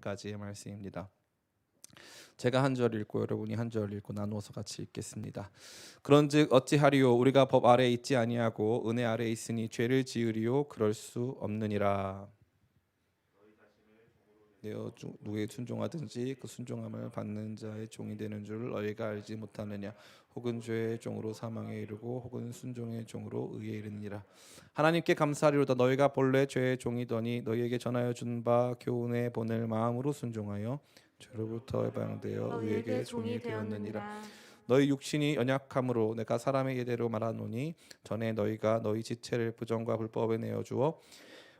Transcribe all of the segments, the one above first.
까지의 말씀입니다. 제가 한 절 읽고 여러분이 한 절 읽고 나누어서 같이 읽겠습니다. 그런즉 어찌하리요 우리가 법 아래에 있지 아니하고 은혜 아래에 있으니 죄를 지으리요 그럴 수 없느니라. 내어 누구에게 순종하든지 그 순종함을 받는 자의 종이 되는 줄을 너희가 알지 못하느냐. 혹은 죄의 종으로 사망에 이르고 혹은 순종의 종으로 의에 이르느니라. 하나님께 감사하리로다. 너희가 본래 죄의 종이더니 너희에게 전하여 준 바 교훈에 본을 마음으로 순종하여 죄로부터 해방되어 의에게 종이 되었느니라. 너희 육신이 연약함으로 내가 사람의 예대로 말하노니 전에 너희가 너희 지체를 부정과 불법에 내어 주어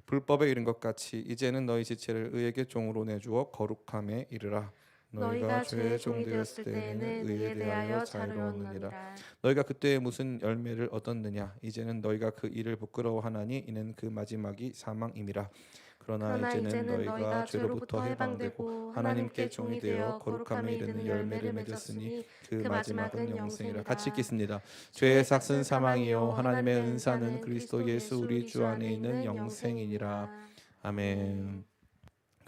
불법에 이른 것 같이 이제는 너희 지체를 의에게 종으로 내주어 거룩함에 이르라. 너희가 죄의 종 되었을 때에는 의에 대하여 자유로웠느니라. 너희가 그때 무슨 열매를 얻었느냐. 이제는 너희가 그 일을 부끄러워하나니 이는 그 마지막이 사망임이라. 그러나 이제는 너희가 죄로부터 해방되고 하나님께 종이 되어 거룩함에 이르는 열매를 맺었으니 그 마지막은 영생이라. 같이 읽겠습니다. 죄의 삭은 사망이요 하나님의 은사는 그리스도 예수 우리 주 안에 있는 영생이니라. 아멘.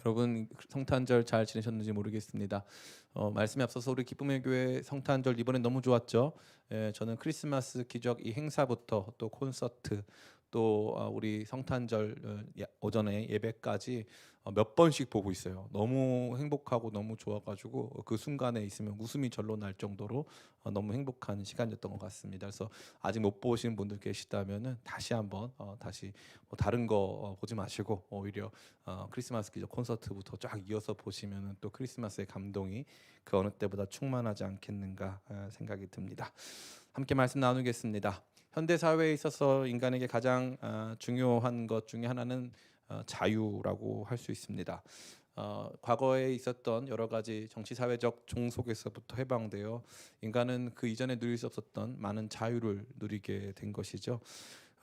여러분 성탄절 잘 지내셨는지 모르겠습니다. 말씀에 앞서서 우리 기쁨의 교회 성탄절 이번에 너무 좋았죠. 저는 크리스마스 기적 이 행사부터 또 콘서트 또 우리 성탄절 오전에 예배까지 몇 번씩 보고 있어요. 너무 행복하고 너무 좋아가지고 그 순간에 있으면 웃음이 절로 날 정도로 너무 행복한 시간이었던 것 같습니다. 그래서 아직 못 보신 분들 계시다면은 다시 한번 다시 다른 거 보지 마시고 오히려 크리스마스 기적 콘서트부터 쫙 이어서 보시면은 또 크리스마스의 감동이 그 어느 때보다 충만하지 않겠는가 생각이 듭니다. 함께 말씀 나누겠습니다. 현대 사회에 있어서 인간에게 가장 중요한 것 중에 하나는 자유라고 할 수 있습니다. 과거에 있었던 여러 가지 정치 사회적 종속에서부터 해방되어 인간은 그 이전에 누릴 수 없었던 많은 자유를 누리게 된 것이죠.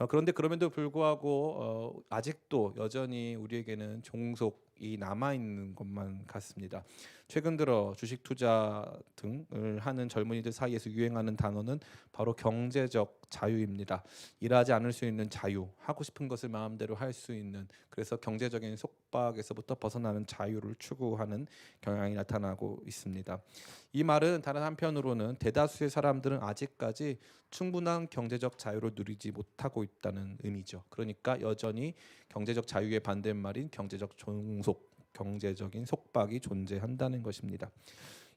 그런데 그럼에도 불구하고 아직도 여전히 우리에게는 종속이 남아있는 것만 같습니다. 최근 들어 주식 투자 등을 하는 젊은이들 사이에서 유행하는 단어는 바로 경제적 자유입니다. 일하지 않을 수 있는 자유, 하고 싶은 것을 마음대로 할 수 있는, 그래서 경제적인 속박에서부터 벗어나는 자유를 추구하는 경향이 나타나고 있습니다. 이 말은 다른 한편으로는 대다수의 사람들은 아직까지 충분한 경제적 자유를 누리지 못하고 있다는 의미죠. 그러니까 여전히 경제적 자유의 반대말인 경제적 종속, 경제적인 속박이 존재한다는 것입니다.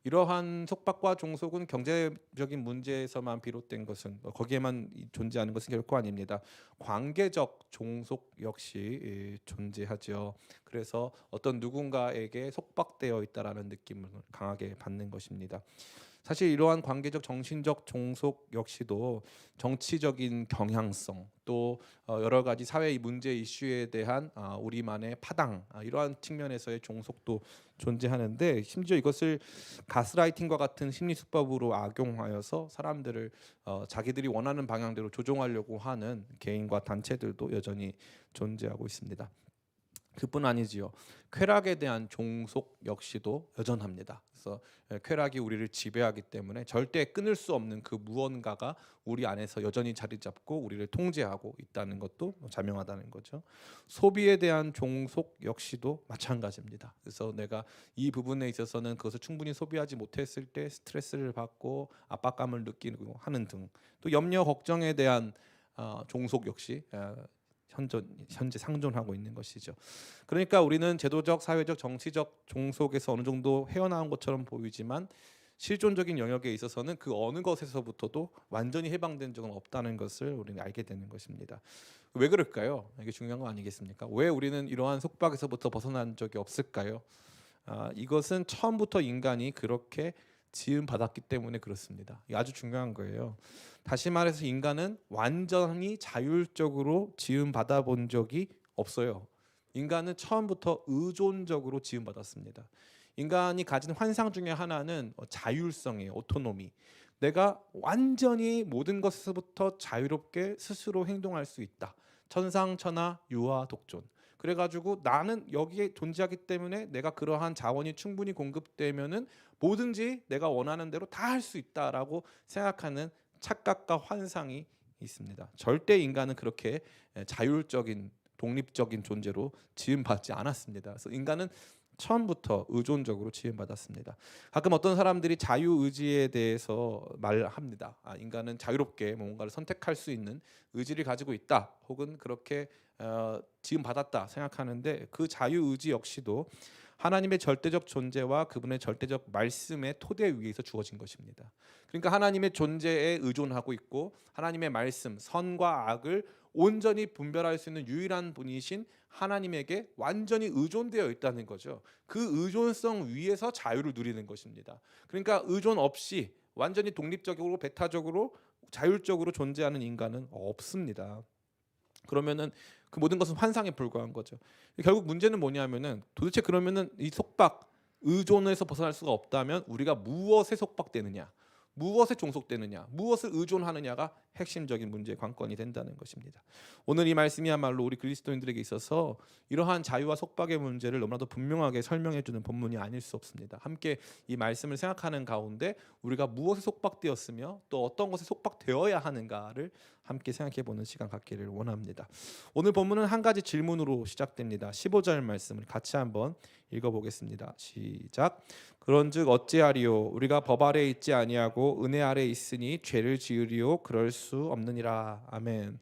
이러한 속박과 종속은 경제적인 문제에서만 비롯된 것은 거기에만 존재하는 것은 결코 아닙니다. 관계적 종속 역시 존재하죠. 그래서 어떤 누군가에게 속박되어 있다라는 느낌을 강하게 받는 것입니다. 사실 이러한 관계적 정신적 종속 역시도 정치적인 경향성 또 여러 가지 사회 문제 이슈에 대한 우리만의 파당 이러한 측면에서의 종속도 존재하는데 심지어 이것을 가스라이팅과 같은 심리 수법으로 악용하여서 사람들을 자기들이 원하는 방향대로 조종하려고 하는 개인과 단체들도 여전히 존재하고 있습니다. 그뿐 아니지요. 쾌락에 대한 종속 역시도 여전합니다. 그래서 쾌락이 우리를 지배하기 때문에 절대 끊을 수 없는 그 무언가가 우리 안에서 여전히 자리 잡고 우리를 통제하고 있다는 것도 자명하다는 거죠. 소비에 대한 종속 역시도 마찬가지입니다. 그래서 내가 이 부분에 있어서는 그것을 충분히 소비하지 못했을 때 스트레스를 받고 압박감을 느끼고 하는 등, 또 염려 걱정에 대한 종속 역시 현재 상존하고 있는 것이죠. 그러니까 우리는 제도적, 사회적, 정치적 종속에서 어느 정도 헤어나온 것처럼 보이지만 실존적인 영역에 있어서는 그 어느 것에서부터도 완전히 해방된 적은 없다는 것을 우리는 알게 되는 것입니다. 왜 그럴까요? 이게 중요한 거 아니겠습니까? 왜 우리는 이러한 속박에서부터 벗어난 적이 없을까요? 이것은 처음부터 인간이 그렇게 지음 받았기 때문에 그렇습니다. 이게 아주 중요한 거예요. 다시 말해서 인간은 완전히 자율적으로 지음 받아 본 적이 없어요. 인간은 처음부터 의존적으로 지음 받았습니다. 인간이 가진 환상 중에 하나는 자율성이에요. 오토노미. 내가 완전히 모든 것에서부터 자유롭게 스스로 행동할 수 있다. 천상천하 유아 독존. 그래가지고 나는 여기에 존재하기 때문에 내가 그러한 자원이 충분히 공급되면은 뭐든지 내가 원하는 대로 다 할 수 있다라고 생각하는 착각과 환상이 있습니다. 절대 인간은 그렇게 자율적인 독립적인 존재로 지음받지 않았습니다. 그래서 인간은 처음부터 의존적으로 지음받았습니다. 가끔 어떤 사람들이 자유의지에 대해서 말합니다. 인간은 자유롭게 뭔가를 선택할 수 있는 의지를 가지고 있다, 혹은 그렇게 지음받았다 생각하는데, 그 자유의지 역시도 하나님의 절대적 존재와 그분의 절대적 말씀의 토대 위에서 주어진 것입니다. 그러니까 하나님의 존재에 의존하고 있고, 하나님의 말씀, 선과 악을 온전히 분별할 수 있는 유일한 분이신 하나님에게 완전히 의존되어 있다는 거죠. 그 의존성 위에서 자유를 누리는 것입니다. 그러니까 의존 없이 완전히 독립적으로 배타적으로 자율적으로 존재하는 인간은 없습니다. 그러면은 그 모든 것은 환상에 불과한 거죠. 결국 문제는 뭐냐면은, 도대체 그러면은 이 속박, 의존에서 벗어날 수가 없다면 우리가 무엇에 속박되느냐, 무엇에 종속되느냐, 무엇을 의존하느냐가 핵심적인 문제의 관건이 된다는 것입니다. 오늘 이 말씀이야말로 우리 그리스도인들에게 있어서 이러한 자유와 속박의 문제를 너무나도 분명하게 설명해 주는 본문이 아닐 수 없습니다. 함께 이 말씀을 생각하는 가운데 우리가 무엇에 속박되었으며 또 어떤 것에 속박되어야 하는가를 함께 생각해 보는 시간 갖기를 원합니다. 오늘 본문은 한 가지 질문으로 시작됩니다. 15절 말씀을 같이 한번 읽어보겠습니다. 시작. 그런즉 어찌하리요? 우리가 법 아래 있지 아니하고 은혜 아래 있으니 죄를 지으리요? 그럴 수 없느니라. 아멘.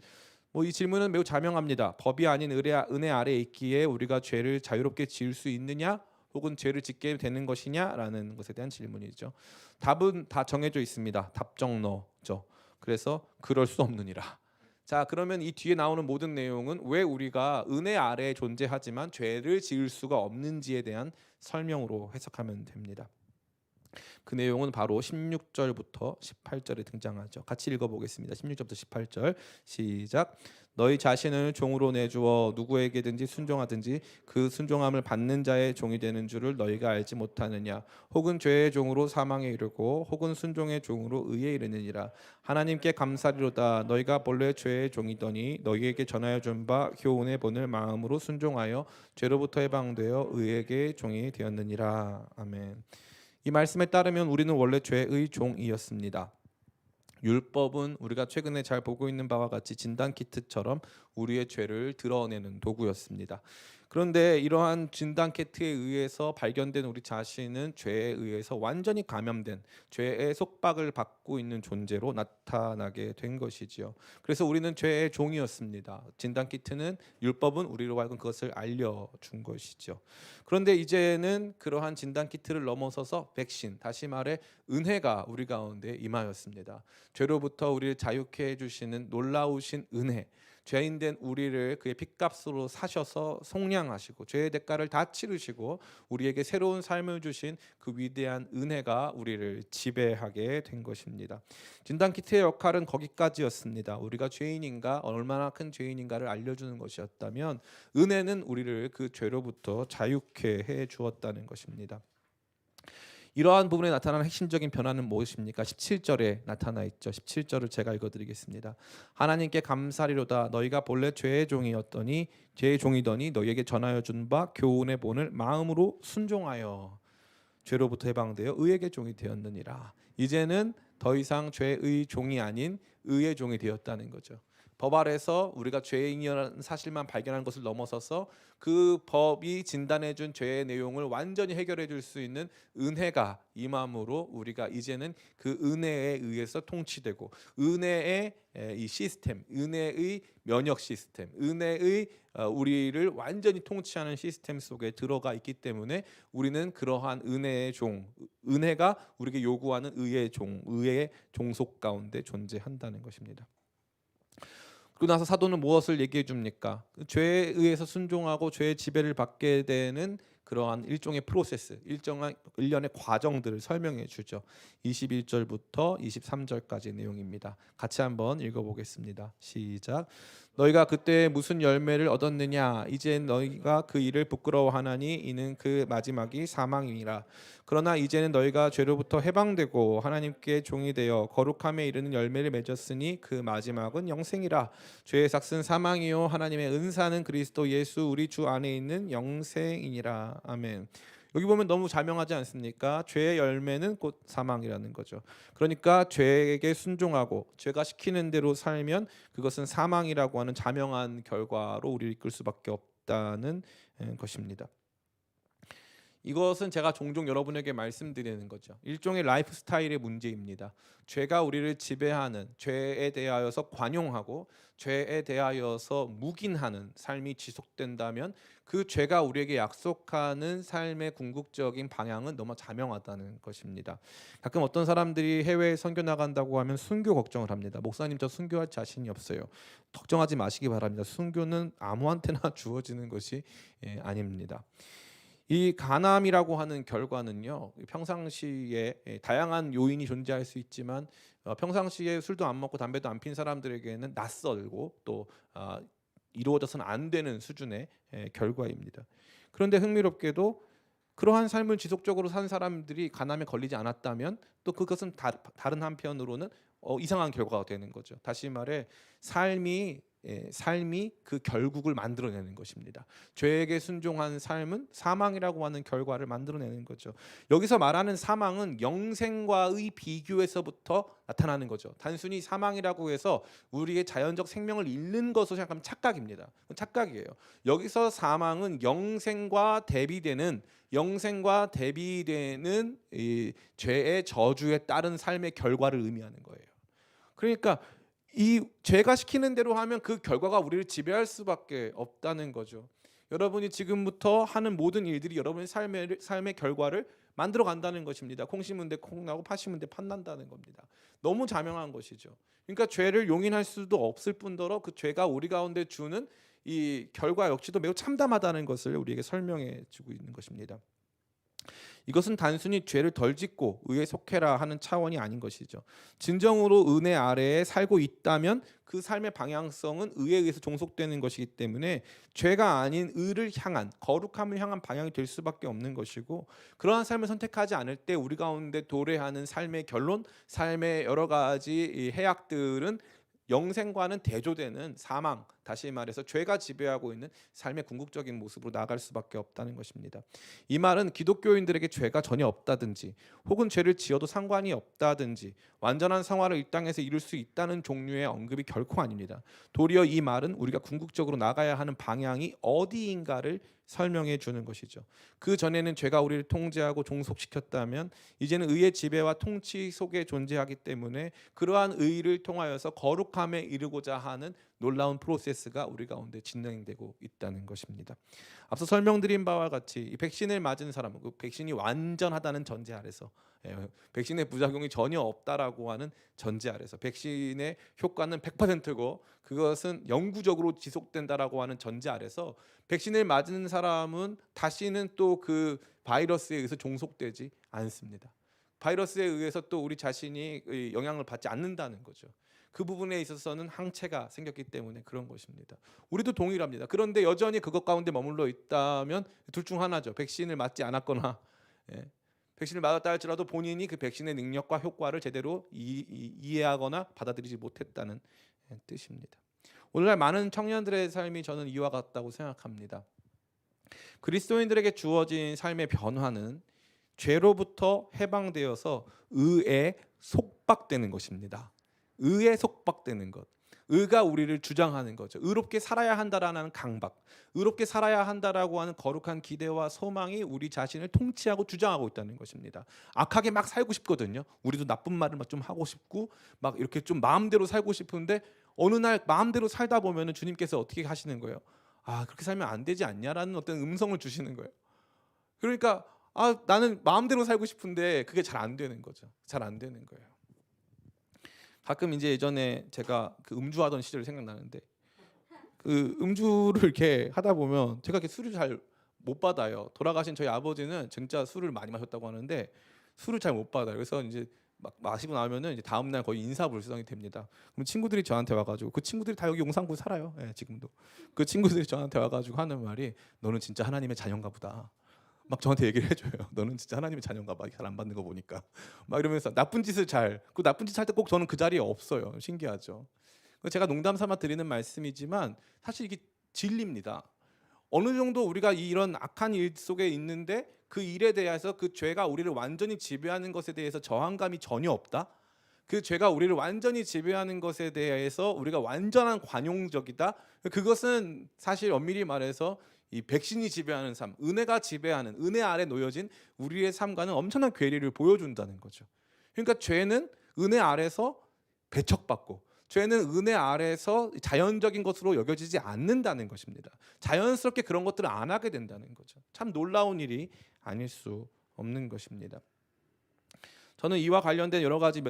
이 질문은 매우 자명합니다. 법이 아닌 은혜 아래 있기에 우리가 죄를 자유롭게 지을 수 있느냐, 혹은 죄를 짓게 되는 것이냐라는 것에 대한 질문이죠. 답은 다 정해져 있습니다. 답정너죠. 그래서 그럴 수 없느니라. 자, 그러면 이 뒤에 나오는 모든 내용은 왜 우리가 은혜 아래에 존재하지만 죄를 지을 수가 없는지에 대한 설명으로 해석하면 됩니다. 그 내용은 바로 16절부터 18절에 등장하죠. 같이 읽어보겠습니다. 16절부터 18절 시작. 너희 자신을 종으로 내주어 누구에게든지 순종하든지 그 순종함을 받는 자의 종이 되는 줄을 너희가 알지 못하느냐? 혹은 죄의 종으로 사망에 이르고 혹은 순종의 종으로 의에 이르느니라. 하나님께 감사리로다. 너희가 본래 죄의 종이더니 너희에게 전하여 준 바 교훈의 본을 마음으로 순종하여 죄로부터 해방되어 의에게 종이 되었느니라. 아멘. 이 말씀에 따르면 우리는 원래 죄의 종이었습니다. 율법은 우리가 최근에 잘 보고 있는 바와 같이 진단키트처럼 우리의 죄를 드러내는 도구였습니다. 그런데 이러한 진단키트에 의해서 발견된 우리 자신은 죄에 의해서 완전히 감염된, 죄의 속박을 받고 있는 존재로 나타나게 된 것이지요. 그래서 우리는 죄의 종이었습니다. 진단키트는, 율법은 우리로 하여금 그것을 알려준 것이죠. 그런데 이제는 그러한 진단키트를 넘어서서 백신, 다시 말해 은혜가 우리 가운데 임하였습니다. 죄로부터 우리를 자유케 해주시는 놀라우신 은혜, 죄인된 우리를 그의 핏값으로 사셔서 속량하시고 죄의 대가를 다 치르시고 우리에게 새로운 삶을 주신 그 위대한 은혜가 우리를 지배하게 된 것입니다. 진단키트의 역할은 거기까지였습니다. 우리가 죄인인가, 얼마나 큰 죄인인가를 알려주는 것이었다면, 은혜는 우리를 그 죄로부터 자유케 해 주었다는 것입니다. 이러한 부분에 나타나는 핵심적인 변화는 무엇입니까? 17절에 나타나 있죠. 17절을 제가 읽어드리겠습니다. 하나님께 감사리로다. 너희가 본래 죄의 종이더니 너희에게 전하여 준 바 교훈의 본을 마음으로 순종하여 죄로부터 해방되어 의에게 종이 되었느니라. 이제는 더 이상 죄의 종이 아닌 의의 종이 되었다는 거죠. 법 아래서 우리가 죄인이라는 사실만 발견한 것을 넘어서서 그 법이 진단해준 죄의 내용을 완전히 해결해 줄 수 있는 은혜가 임함으로 우리가 이제는 그 은혜에 의해서 통치되고, 은혜의 이 시스템, 은혜의 면역 시스템, 은혜의 우리를 완전히 통치하는 시스템 속에 들어가 있기 때문에 우리는 그러한 은혜의 종, 은혜가 우리에게 요구하는 의의 종, 의의 종속 가운데 존재한다는 것입니다. 그러고 나서 사도는 무엇을 얘기해 줍니까? 죄에 의해서 순종하고 죄의 지배를 받게 되는 그러한 일종의 프로세스, 일련의 과정들을 설명해 주죠. 21절부터 23절까지 내용입니다. 같이 한번 읽어보겠습니다. 시작. 너희가 그때 무슨 열매를 얻었느냐? 이제 너희가 그 일을 부끄러워하나니 이는 그 마지막이 사망이니라. 그러나 이제는 너희가 죄로부터 해방되고 하나님께 종이 되어 거룩함에 이르는 열매를 맺었으니 그 마지막은 영생이라. 죄의 삭은 사망이요 하나님의 은사는 그리스도 예수 우리 주 안에 있는 영생이니라. 아멘. 여기 보면 너무 자명하지 않습니까? 죄의 열매는 곧 사망이라는 거죠. 그러니까 죄에게 순종하고 죄가 시키는 대로 살면 그것은 사망이라고 하는 자명한 결과로 우리를 이끌 수밖에 없다는 것입니다. 이것은 제가 종종 여러분에게 말씀드리는 거죠. 일종의 라이프 스타일의 문제입니다. 죄가 우리를 지배하는, 죄에 대하여서 관용하고 죄에 대하여서 묵인하는 삶이 지속된다면 그 죄가 우리에게 약속하는 삶의 궁극적인 방향은 너무 자명하다는 것입니다. 가끔 어떤 사람들이 해외에 선교 나간다고 하면 순교 걱정을 합니다. 목사님, 저 순교할 자신이 없어요. 걱정하지 마시기 바랍니다. 순교는 아무한테나 주어지는 것이 아닙니다. 이 간암이라고 하는 결과는요, 평상시에 다양한 요인이 존재할 수 있지만 평상시에 술도 안 먹고 담배도 안 핀 사람들에게는 낯설고 또 이루어져서는 안 되는 수준의 결과입니다. 그런데 흥미롭게도 그러한 삶을 지속적으로 산 사람들이 간암에 걸리지 않았다면 또 그것은 다른 한편으로는 이상한 결과가 되는 거죠. 다시 말해 삶이 그 결국을 만들어내는 것입니다. 죄에게 순종한 삶은 사망이라고 하는 결과를 만들어내는 거죠. 여기서 말하는 사망은 영생과의 비교에서부터 나타나는 거죠. 단순히 사망이라고 해서 우리의 자연적 생명을 잃는 것으로 생각하면 착각입니다. 착각이에요. 여기서 사망은 영생과 대비되는 이 죄의 저주에 따른 삶의 결과를 의미하는 거예요. 그러니까 이 죄가 시키는 대로 하면 그 결과가 우리를 지배할 수밖에 없다는 거죠. 여러분이 지금부터 하는 모든 일들이 여러분의 삶의 결과를 만들어 간다는 것입니다. 콩 심은 데 콩 나고 팥 심은 데 팥 난다는 겁니다. 너무 자명한 것이죠. 그러니까 죄를 용인할 수도 없을 뿐더러 그 죄가 우리 가운데 주는 이 결과 역시도 매우 참담하다는 것을 우리에게 설명해 주고 있는 것입니다. 이것은 단순히 죄를 덜 짓고 의에 속해라 하는 차원이 아닌 것이죠. 진정으로 은혜 아래에 살고 있다면 그 삶의 방향성은 의에 의해서 종속되는 것이기 때문에 죄가 아닌 의를 향한, 거룩함을 향한 방향이 될 수밖에 없는 것이고, 그러한 삶을 선택하지 않을 때 우리 가운데 도래하는 삶의 결론, 삶의 여러 가지 해악들은 영생과는 대조되는 사망, 다시 말해서 죄가 지배하고 있는 삶의 궁극적인 모습으로 나아갈 수밖에 없다는 것입니다. 이 말은 기독교인들에게 죄가 전혀 없다든지 혹은 죄를 지어도 상관이 없다든지 완전한 생활을 이 땅에서 이룰 수 있다는 종류의 언급이 결코 아닙니다. 도리어 이 말은 우리가 궁극적으로 나가야 하는 방향이 어디인가를 설명해 주는 것이죠. 그 전에는 죄가 우리를 통제하고 종속시켰다면 이제는 의의 지배와 통치 속에 존재하기 때문에 그러한 의를 통하여서 거룩함에 이르고자 하는 놀라운 프로세스가 우리 가운데 진행되고 있다는 것입니다. 앞서 설명드린 바와 같이 이 백신을 맞은 사람은 그 백신이 완전하다는 전제 아래서, 백신의 부작용이 전혀 없다라고 하는 전제 아래서, 백신의 효과는 100%고 그것은 영구적으로 지속된다라고 하는 전제 아래서 백신을 맞은 사람은 다시는 또 그 바이러스에 의해서 종속되지 않습니다. 바이러스에 의해서 또 우리 자신이 영향을 받지 않는다는 거죠. 그 부분에 있어서는 항체가 생겼기 때문에 그런 것입니다. 우리도 동일합니다. 그런데 여전히 그것 가운데 머물러 있다면 둘 중 하나죠. 백신을 맞지 않았거나, 백신을 맞았다 할지라도 본인이 그 백신의 능력과 효과를 제대로 이해하거나 받아들이지 못했다는 뜻입니다. 오늘날 많은 청년들의 삶이 저는 이와 같다고 생각합니다. 그리스도인들에게 주어진 삶의 변화는 죄로부터 해방되어서 의에 속박되는 것입니다. 의에 속박되는 것. 의가 우리를 주장하는 거죠. 의롭게 살아야 한다라는 강박, 의롭게 살아야 한다라고 하는 거룩한 기대와 소망이 우리 자신을 통치하고 주장하고 있다는 것입니다. 악하게 막 살고 싶거든요. 우리도 나쁜 말을 좀 하고 싶고 막 이렇게 좀 마음대로 살고 싶은데 어느 날 마음대로 살다 보면은 주님께서 어떻게 하시는 거예요? 그렇게 살면 안 되지 않냐라는 어떤 음성을 주시는 거예요. 그러니까 나는 마음대로 살고 싶은데 그게 잘 안 되는 거죠. 잘 안 되는 거예요. 가끔 이제 예전에 제가 그 음주하던 시절이 생각나는데, 그 음주를 이렇게 하다 보면 제가 이렇게 술을 잘 못 받아요. 돌아가신 저희 아버지는 진짜 술을 많이 마셨다고 하는데 술을 잘 못 받아요. 그래서 이제 막 마시고 나면은 이제 다음 날 거의 인사불성이 됩니다. 그럼 친구들이 저한테 와가지고, 그 친구들이 다 여기 용산구 살아요. 지금도. 그 친구들이 저한테 와가지고 하는 말이, 너는 진짜 하나님의 자녀인가 보다. 막 저한테 얘기를 해줘요. 너는 진짜 하나님의 자녀인가 봐. 잘 안 받는 거 보니까. 막 이러면서 나쁜 짓을 그 나쁜 짓 할 때 꼭 저는 그 자리에 없어요. 신기하죠. 제가 농담 삼아 드리는 말씀이지만 사실 이게 진리입니다. 어느 정도 우리가 이런 악한 일 속에 있는데 그 일에 대해서, 그 죄가 우리를 완전히 지배하는 것에 대해서 저항감이 전혀 없다. 그 죄가 우리를 완전히 지배하는 것에 대해서 우리가 완전한 관용적이다. 그것은 사실 엄밀히 말해서 이 백신이 지배하는 삶, 은혜가 지배하는 은혜 아래 놓여진 우리의 삶과는 엄청난 괴리를 보여준다는 거죠. 그러니까 죄는 은혜 아래서 배척받고 죄는 은혜 아래서 자연적인 것으로 여겨지지 않는다는 것입니다. 자연스럽게 그런 것들을 안 하게 된다는 거죠. 참 놀라운 일이 아닐 수 없는 것입니다. 저는 이와 관련된 여러 가지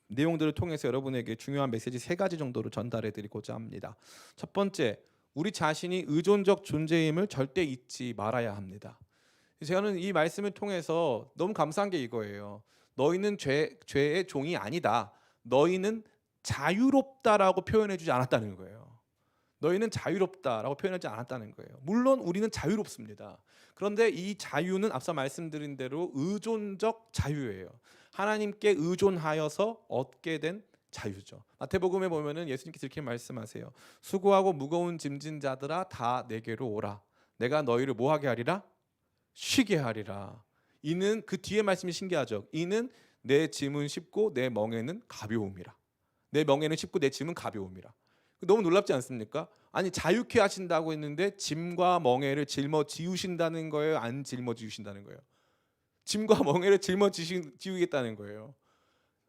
내용들을 통해서 여러분에게 중요한 메시지 3가지 정도로 전달해 드리고자 합니다. 첫 번째, 우리 자신이 의존적 존재임을 절대 잊지 말아야 합니다. 저는 이 말씀을 통해서 너무 감사한 게 이거예요. 너희는 죄의 종이 아니다. 너희는 자유롭다라고 표현해 주지 않았다는 거예요. 너희는 자유롭다라고 표현하지 않았다는 거예요. 물론 우리는 자유롭습니다. 그런데 이 자유는 앞서 말씀드린 대로 의존적 자유예요. 하나님께 의존하여서 얻게 된 자유죠. 마태복음에 보면은 예수님께서 이렇게 말씀하세요. 수고하고 무거운 짐진 자들아 다 내게로 오라. 내가 너희를 뭐하게 하리라? 쉬게 하리라. 이는 그 뒤에 말씀이 신기하죠. 이는 내 짐은 쉽고 내 멍에는 가벼움이라. 내 멍에는 쉽고 내 짐은 가벼움이라. 너무 놀랍지 않습니까? 아니 자유케 하신다고 했는데 짐과 멍에를 짊어지우신다는 거예요? 안 짊어지우신다는 거예요? 짐과 멍에를 짊어지우겠다는 거예요.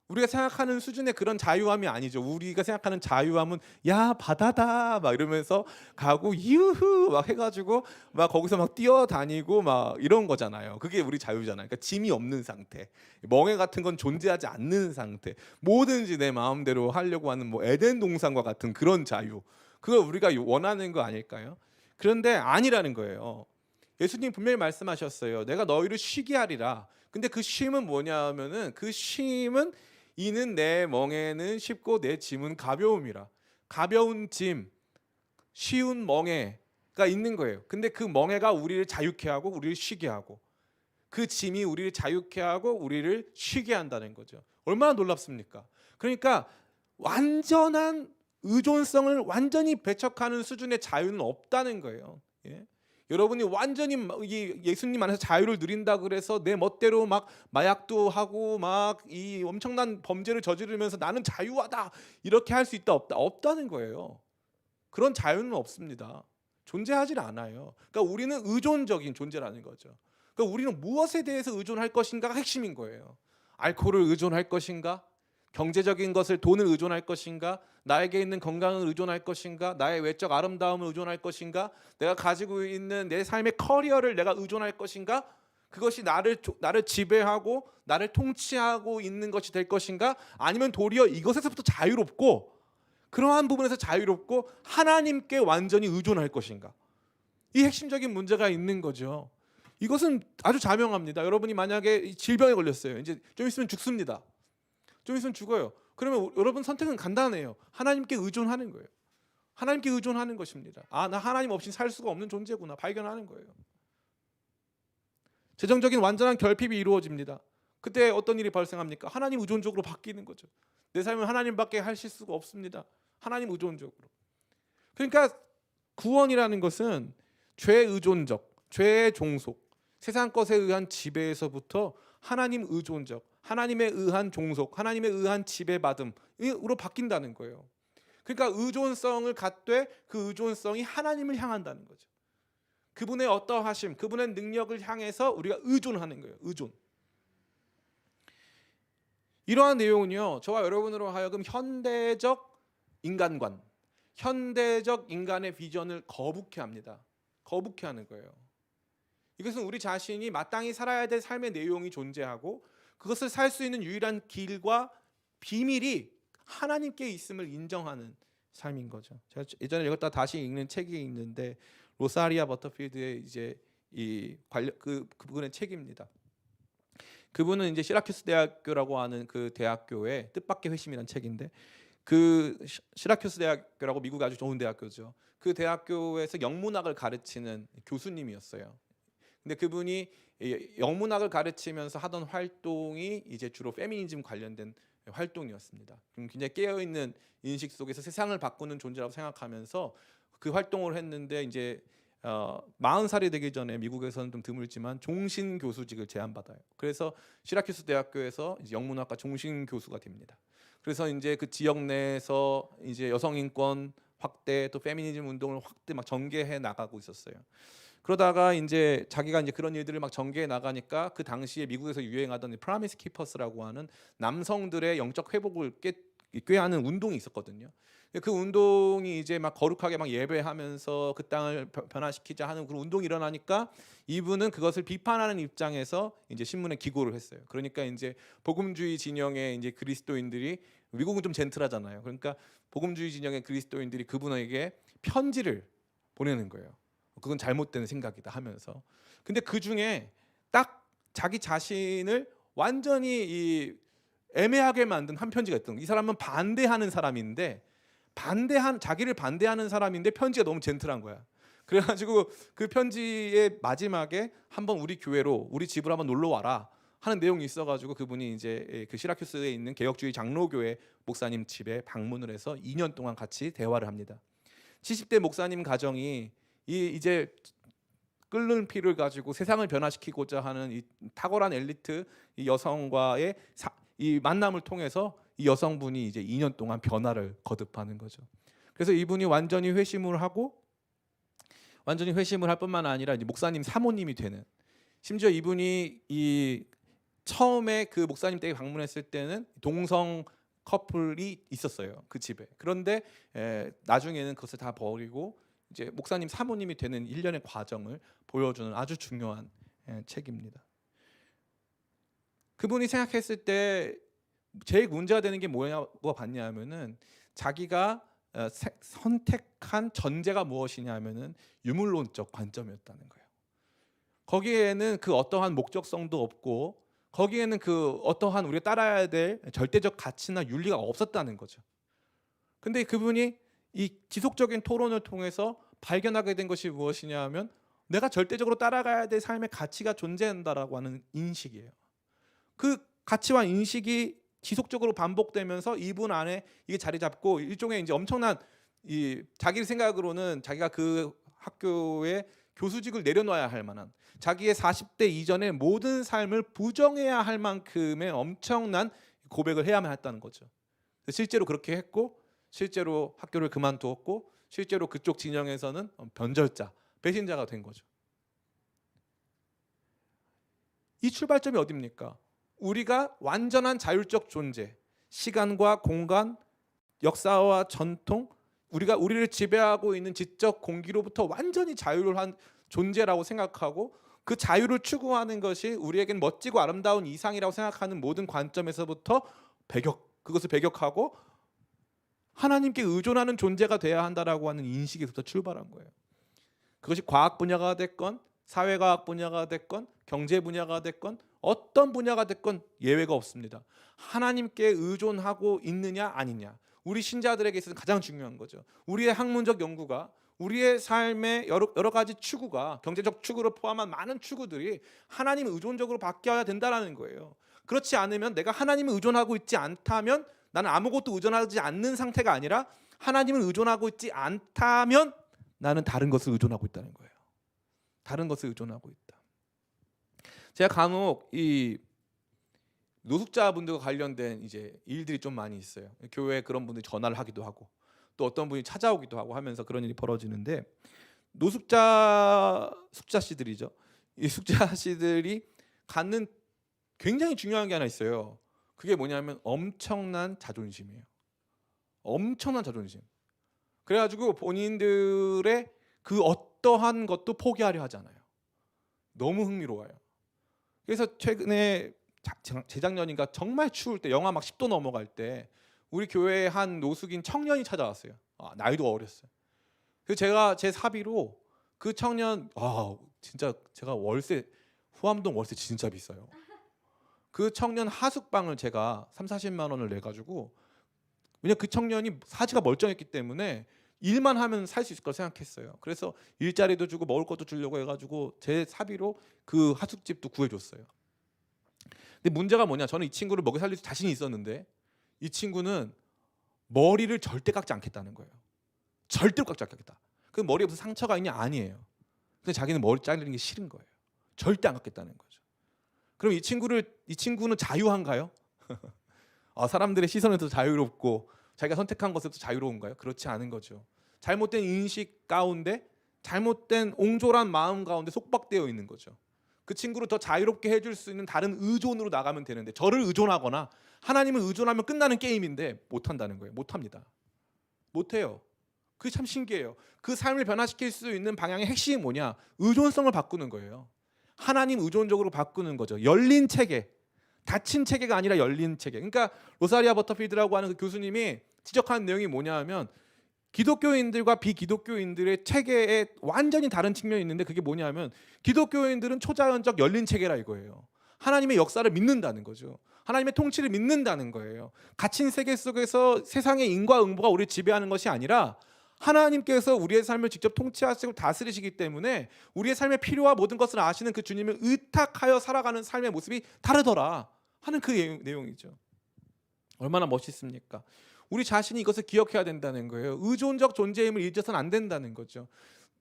우리가 생각하는 수준의 그런 자유함이 아니죠. 우리가 생각하는 자유함은 야 바다다 막 이러면서 가고 유후 막 해가지고 막 거기서 막 뛰어다니고 막 이런 거잖아요. 그게 우리 자유잖아요. 그러니까 짐이 없는 상태, 멍에 같은 건 존재하지 않는 상태, 뭐든지 내 마음대로 하려고 하는 뭐 에덴 동산과 같은 그런 자유, 그걸 우리가 원하는 거 아닐까요? 그런데 아니라는 거예요. 예수님 분명히 말씀하셨어요. 내가 너희를 쉬게 하리라. 근데 그 쉼은 뭐냐면은 그 쉼은 이는 내 멍에는 쉽고 내 짐은 가벼움이라. 가벼운 짐, 쉬운 멍에가 있는 거예요. 근데 그 멍에가 우리를 자유케 하고 우리를 쉬게 하고 그 짐이 우리를 자유케 하고 우리를 쉬게 한다는 거죠. 얼마나 놀랍습니까? 그러니까 완전한 의존성을 완전히 배척하는 수준의 자유는 없다는 거예요. 예? 여러분이 완전히 예수님 안에서 자유를 누린다 그래서 내 멋대로 막 마약도 하고 막 이 엄청난 범죄를 저지르면서 나는 자유하다 이렇게 할 수 있다 없다는 거예요. 그런 자유는 없습니다. 존재하지 않아요. 그러니까 우리는 의존적인 존재라는 거죠. 그러니까 우리는 무엇에 대해서 의존할 것인가가 핵심인 거예요. 알코올을 의존할 것인가? 경제적인 것을 돈을 의존할 것인가? 나에게 있는 건강을 의존할 것인가? 나의 외적 아름다움을 의존할 것인가? 내가 가지고 있는 내 삶의 커리어를 내가 의존할 것인가? 그것이 나를 지배하고 나를 통치하고 있는 것이 될 것인가? 아니면 도리어 이것에서부터 자유롭고 그러한 부분에서 자유롭고 하나님께 완전히 의존할 것인가? 이 핵심적인 문제가 있는 거죠. 이것은 아주 자명합니다. 여러분이 만약에 질병에 걸렸어요. 이제 좀 있으면 죽습니다. 좀 있으면 죽어요. 그러면 여러분 선택은 간단해요. 하나님께 의존하는 거예요. 하나님께 의존하는 것입니다. 아, 나 하나님 없이 살 수가 없는 존재구나 발견하는 거예요. 재정적인 완전한 결핍이 이루어집니다. 그때 어떤 일이 발생합니까? 하나님 의존적으로 바뀌는 거죠. 내 삶은 하나님밖에 하실 수가 없습니다. 하나님 의존적으로. 그러니까 구원이라는 것은 죄 의존적, 죄의 종속, 세상 것에 의한 지배에서부터 하나님 의존적, 하나님에 의한 종속, 하나님에 의한 지배받음으로 바뀐다는 거예요. 그러니까 의존성을 갖되 그 의존성이 하나님을 향한다는 거죠. 그분의 어떠하심, 그분의 능력을 향해서 우리가 의존하는 거예요. 의존. 이러한 내용은요, 저와 여러분으로 하여금 현대적 인간관, 현대적 인간의 비전을 거북해 합니다. 거북해 하는 거예요. 이것은 우리 자신이 마땅히 살아야 될 삶의 내용이 존재하고 그것을 살 수 있는 유일한 길과 비밀이 하나님께 있음을 인정하는 삶인 거죠. 제가 예전에 읽었다 다시 읽는 책이 있는데 로사리아 버터필드의 이제 그분의 책입니다. 그분은 이제 시라큐스 대학교라고 하는 그 대학교의 뜻밖의 회심이라는 책인데 그 시라큐스 대학교라고 미국의 아주 좋은 대학교죠. 그 대학교에서 영문학을 가르치는 교수님이었어요. 근데 그분이 영문학을 가르치면서 하던 활동이 이제 주로 페미니즘 관련된 활동이었습니다. 굉장히 깨어 있는 인식 속에서 세상을 바꾸는 존재라고 생각하면서 그 활동을 했는데 이제 40살이 되기 전에 미국에서는 좀 드물지만 종신 교수직을 제안받아요. 그래서 시라큐스 대학교에서 이제 영문학과 종신 교수가 됩니다. 그래서 이제 그 지역 내에서 이제 여성 인권 확대 또 페미니즘 운동을 확대 막 전개해 나가고 있었어요. 그러다가 이제 자기가 이제 그런 일들을 막 전개해 나가니까 그 당시에 미국에서 유행하던 프라미스 키퍼스라고 하는 남성들의 영적 회복을 꾀하는 운동이 있었거든요. 그 운동이 이제 막 거룩하게 막 예배하면서 그 땅을 변화시키자 하는 그런 운동이 일어나니까 이분은 그것을 비판하는 입장에서 이제 신문에 기고를 했어요. 그러니까 이제 복음주의 진영의 이제 그리스도인들이, 미국은 좀 젠틀하잖아요. 그러니까 복음주의 진영의 그리스도인들이 그분에게 편지를 보내는 거예요. 그건 잘못된 생각이다 하면서. 근데 그 중에 딱 자기 자신을 완전히 이 애매하게 만든 한 편지가 있던 거예요. 이 사람은 반대하는 사람인데, 자기를 반대하는 사람인데 편지가 너무 젠틀한 거야. 그래가지고 그 편지의 마지막에 한번 우리 교회로, 우리 집으로 한번 놀러 와라 하는 내용이 있어가지고 그분이 이제 그 시라큐스에 있는 개혁주의 장로교회 목사님 집에 방문을 해서 2년 동안 같이 대화를 합니다. 70대 목사님 가정이 이제 끓는 피를 가지고 세상을 변화시키고자 하는 이 탁월한 엘리트 이 여성과의 이 만남을 통해서 이 여성분이 이제 2년 동안 변화를 거듭하는 거죠. 그래서 이분이 완전히 회심을 할 뿐만 아니라 이제 목사님 사모님이 되는, 심지어 이분이 이 처음에 그 목사님 댁에 방문했을 때는 동성 커플이 있었어요, 그 집에. 그런데 나중에는 그것을 다 버리고 이제 목사님 사모님이 되는 일련의 과정을 보여주는 아주 중요한 책입니다. 그분이 생각했을 때 제일 문제가 되는 게 뭐가 봤냐면은 자기가 선택한 전제가 무엇이냐면은 유물론적 관점이었다는 거예요. 거기에는 그 어떠한 목적성도 없고, 거기에는 그 어떠한 우리가 따라야 될 절대적 가치나 윤리가 없었다는 거죠. 근데 그분이 이 지속적인 토론을 통해서 발견하게 된 것이 무엇이냐 하면 내가 절대적으로 따라가야 될 삶의 가치가 존재한다라고 하는 인식이에요. 그 가치와 인식이 지속적으로 반복되면서 이분 안에 이게 자리 잡고 일종의 이제 엄청난 자기 생각으로는 자기가 그 학교에 교수직을 내려놔야 할 만한, 자기의 40대 이전의 모든 삶을 부정해야 할 만큼의 엄청난 고백을 해야만 했다는 거죠. 실제로 그렇게 했고, 실제로 학교를 그만두었고, 실제로 그쪽 진영에서는 변절자, 배신자가 된 거죠. 이 출발점이 어디입니까? 우리가 완전한 자율적 존재, 시간과 공간, 역사와 전통, 우리를 지배하고 있는 지적 공기로부터 완전히 자유한 존재라고 생각하고, 그 자유를 추구하는 것이 우리에겐 멋지고 아름다운 이상이라고 생각하는 모든 관점에서부터 그것을 배격하고 하나님께 의존하는 존재가 돼야 한다라고 하는 인식에서부터 출발한 거예요. 그것이 과학 분야가 됐건 사회과학 분야가 됐건 경제 분야가 됐건 어떤 분야가 됐건 예외가 없습니다. 하나님께 의존하고 있느냐 아니냐, 우리 신자들에게 있어서 가장 중요한 거죠. 우리의 학문적 연구가, 우리의 삶의 여러 가지 추구가, 경제적 추구를 포함한 많은 추구들이 하나님 의존적으로 바뀌어야 된다는 거예요. 그렇지 않으면, 내가 하나님을 의존하고 있지 않다면 나는 아무것도 의존하지 않는 상태가 아니라, 하나님을 의존하고 있지 않다면 나는 다른 것을 의존하고 있다는 거예요. 다른 것을 의존하고 있다. 제가 간혹 이 노숙자분들과 관련된 이제 일들이 좀 많이 있어요. 교회에 그런 분들이 전화를 하기도 하고, 또 어떤 분이 찾아오기도 하고 하면서 그런 일이 벌어지는데, 숙자씨들이죠. 이 숙자씨들이 갖는 굉장히 중요한 게 하나 있어요. 그게 뭐냐면 엄청난 자존심이에요. 엄청난 자존심. 그래가지고 본인들의 그 어떠한 것도 포기하려 하잖아요. 너무 흥미로워요. 그래서 최근에 재작년인가 정말 추울 때, 영하 막 10도 넘어갈 때 우리 교회에 한 노숙인 청년이 찾아왔어요. 나이도 어렸어요. 그래서 제가 제 사비로 그 청년, 진짜 제가 후암동 월세 진짜 비싸요. 그 청년 하숙방을 제가 30-40만 원을 내가지고, 왜냐 그 청년이 사지가 멀쩡했기 때문에 일만 하면 살 수 있을 걸 생각했어요. 그래서 일자리도 주고 먹을 것도 주려고 해가지고 제 사비로 그 하숙집도 구해줬어요. 근데 문제가 뭐냐, 저는 이 친구를 먹여 살릴 자신이 있었는데 이 친구는 머리를 절대 깎지 않겠다는 거예요. 절대로 깎지 않겠다. 그 머리에 무슨 상처가 있냐? 아니에요. 근데 자기는 머리 자르는 게 싫은 거예요. 절대 안 깎겠다는 거죠. 그럼 이 친구는 자유한가요? 사람들의 시선에서 자유롭고 자기가 선택한 것에서 자유로운가요? 그렇지 않은 거죠. 잘못된 인식 가운데 잘못된 옹졸한 마음 가운데 속박되어 있는 거죠. 그 친구를 더 자유롭게 해줄 수 있는 다른 의존으로 나가면 되는데, 저를 의존하거나 하나님을 의존하면 끝나는 게임인데 못한다는 거예요. 못합니다. 못해요. 그게 참 신기해요. 그 삶을 변화시킬 수 있는 방향의 핵심이 뭐냐? 의존성을 바꾸는 거예요. 하나님 의존적으로 바꾸는 거죠. 열린 체계, 닫힌 체계가 아니라 열린 체계. 그러니까 로사리아 버터필드라고 하는 그 교수님이 지적하는 내용이 뭐냐 하면, 기독교인들과 비기독교인들의 체계에 완전히 다른 측면이 있는데, 그게 뭐냐 하면 기독교인들은 초자연적 열린 체계라 이거예요. 하나님의 역사를 믿는다는 거죠. 하나님의 통치를 믿는다는 거예요. 갇힌 세계 속에서 세상의 인과응보가 우리를 지배하는 것이 아니라 하나님께서 우리의 삶을 직접 통치하시고 다스리시기 때문에 우리의 삶의 필요와 모든 것을 아시는 그 주님을 의탁하여 살아가는 삶의 모습이 다르더라 하는 그 내용이죠. 얼마나 멋있습니까? 우리 자신이 이것을 기억해야 된다는 거예요. 의존적 존재임을 잊어서는 안 된다는 거죠.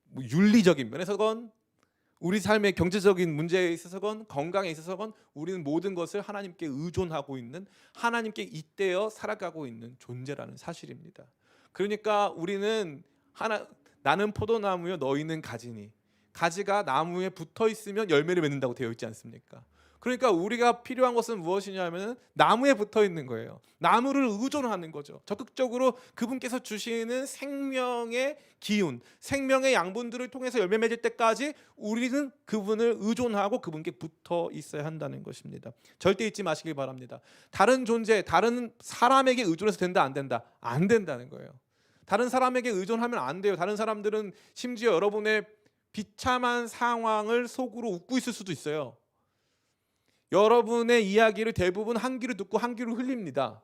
뭐 윤리적인 면에서건, 우리 삶의 경제적인 문제에 있어서건, 건강에 있어서건 우리는 모든 것을 하나님께 의존하고 있는, 하나님께 잇대어 살아가고 있는 존재라는 사실입니다. 그러니까 우리는 나는 포도나무요 너희는 가지니, 가지가 나무에 붙어 있으면 열매를 맺는다고 되어 있지 않습니까? 그러니까 우리가 필요한 것은 무엇이냐면 나무에 붙어 있는 거예요. 나무를 의존하는 거죠. 적극적으로 그분께서 주시는 생명의 기운, 생명의 양분들을 통해서 열매 맺을 때까지 우리는 그분을 의존하고 그분께 붙어 있어야 한다는 것입니다. 절대 잊지 마시길 바랍니다. 다른 존재, 다른 사람에게 의존해서 된다 안 된다? 안 된다는 거예요. 다른 사람에게 의존하면 안 돼요. 다른 사람들은 심지어 여러분의 비참한 상황을 속으로 웃고 있을 수도 있어요. 여러분의 이야기를 대부분 한 귀로 듣고 한 귀로 흘립니다.